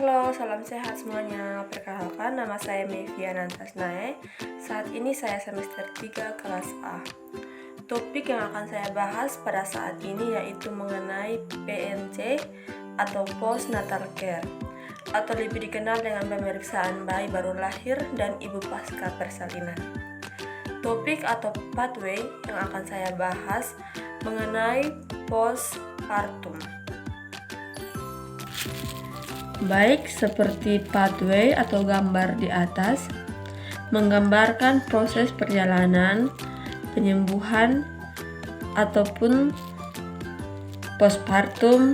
Halo, salam sehat semuanya. Perkenalkan, nama saya Mevia Nantasnae. Saat ini saya semester 3 kelas A. Topik yang akan saya bahas pada saat ini yaitu mengenai PNC atau Postnatal Care, atau lebih dikenal dengan pemeriksaan bayi baru lahir dan ibu pasca persalinan. Topik atau pathway yang akan saya bahas mengenai postpartum. Baik, seperti pathway atau gambar di atas, menggambarkan proses perjalanan, penyembuhan, ataupun postpartum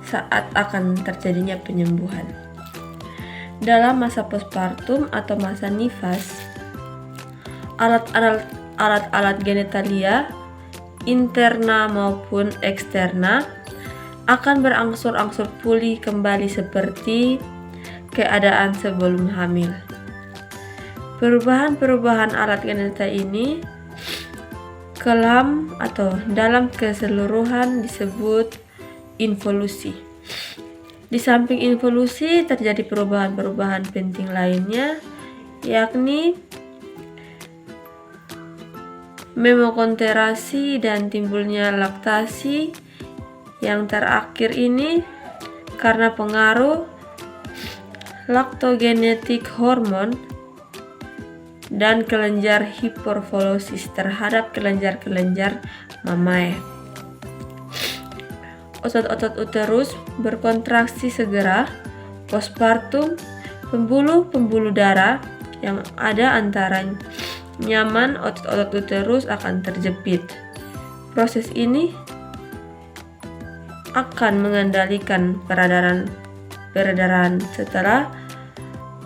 saat akan terjadinya penyembuhan. Dalam masa postpartum atau masa nifas, alat-alat genitalia, interna maupun eksterna, akan berangsur-angsur pulih kembali seperti keadaan sebelum hamil. Perubahan-perubahan alat genital ini dalam keseluruhan disebut involusi. Di samping involusi terjadi perubahan-perubahan penting lainnya, yakni memokonterasi dan timbulnya laktasi. Yang terakhir ini karena pengaruh laktogenetik hormon dan kelenjar hipervolusis terhadap kelenjar-kelenjar mamae. Otot-otot uterus berkontraksi segera. Postpartum, pembuluh-pembuluh darah yang ada antara nyaman otot-otot uterus akan terjepit. Proses ini akan mengendalikan peredaran setelah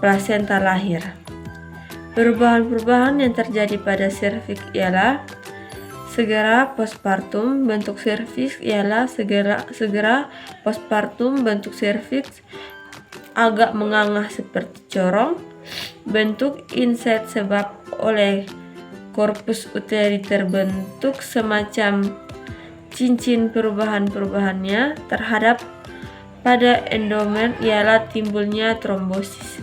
plasenta lahir. Perubahan-perubahan yang terjadi pada serviks ialah segera postpartum. Bentuk serviks ialah segera postpartum. Bentuk serviks agak menganga seperti corong. Bentuk inset sebab oleh korpus uteri terbentuk semacam cincin. Perubahan-perubahannya terhadap pada endomen ialah timbulnya trombosis.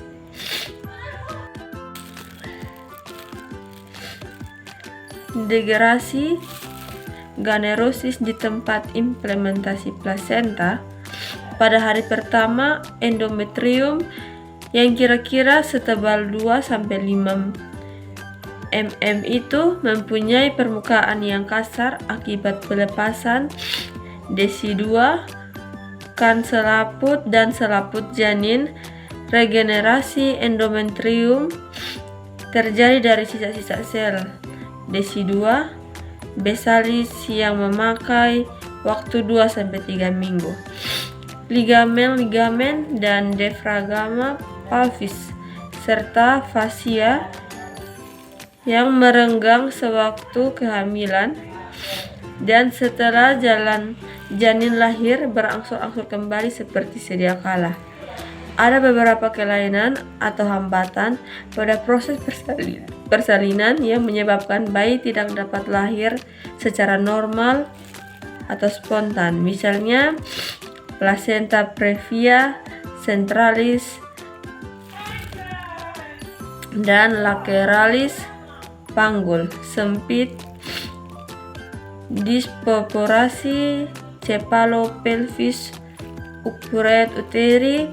Degerasi generosis di tempat implementasi plasenta. Pada hari pertama, endometrium yang kira-kira setebal 2-5 mm itu mempunyai permukaan yang kasar akibat pelepasan desi2, kan selaput dan selaput janin. Regenerasi endometrium terjadi dari sisa-sisa sel desi2 besalis yang memakai waktu 2-3 minggu. Ligamen dan diafragma pelvis serta fascia yang merenggang sewaktu kehamilan dan setelah janin lahir berangsur-angsur kembali seperti sedia kala. Ada beberapa kelainan atau hambatan pada proses persalinan yang menyebabkan bayi tidak dapat lahir secara normal atau spontan. Misalnya placenta previa, centralis, dan lateralis panggul sempit, disproporsi cephalopelvis, ukuret uteri,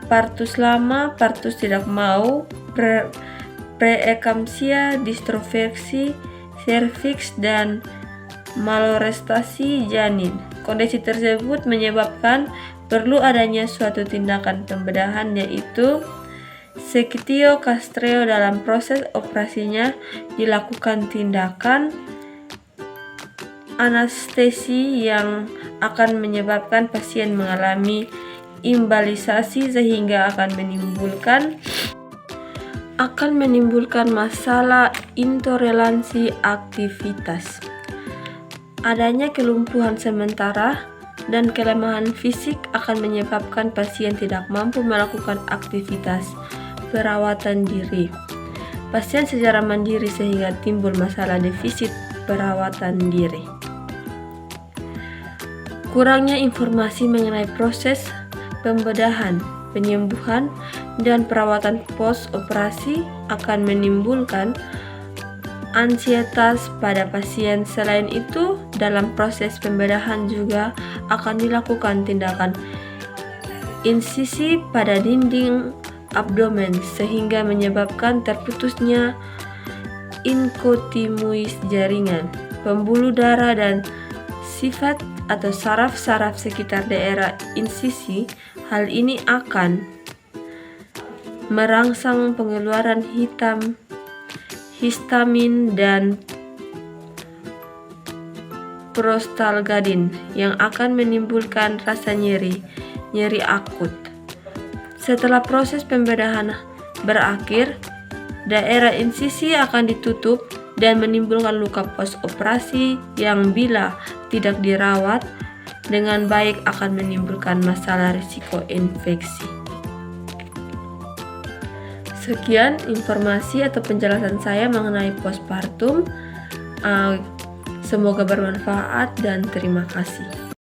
partus lama, partus tidak mau, preeklampsia, distroversi serviks, dan malorestasi janin. Kondisi tersebut menyebabkan perlu adanya suatu tindakan pembedahan, yaitu sektio kastreo. Dalam proses operasinya dilakukan tindakan anestesi yang akan menyebabkan pasien mengalami imbalisasi sehingga akan menimbulkan masalah intoleransi aktivitas. Adanya kelumpuhan sementara dan kelemahan fisik akan menyebabkan pasien tidak mampu melakukan aktivitas perawatan diri pasien secara mandiri sehingga timbul masalah defisit perawatan diri. Kurangnya informasi mengenai proses pembedahan, penyembuhan, dan perawatan post-operasi akan menimbulkan ansietas pada pasien. Selain itu, dalam proses pembedahan juga akan dilakukan tindakan insisi pada dinding abdomen sehingga menyebabkan terputusnya inkotimuis jaringan, pembuluh darah, dan sifat atau saraf-saraf sekitar daerah insisi. Hal ini akan merangsang pengeluaran histamin dan prostalgadin yang akan menimbulkan rasa nyeri akut. Setelah proses pembedahan berakhir, daerah insisi akan ditutup dan menimbulkan luka post-operasi yang bila tidak dirawat dengan baik akan menimbulkan masalah risiko infeksi. Sekian informasi atau penjelasan saya mengenai postpartum. Semoga bermanfaat dan terima kasih.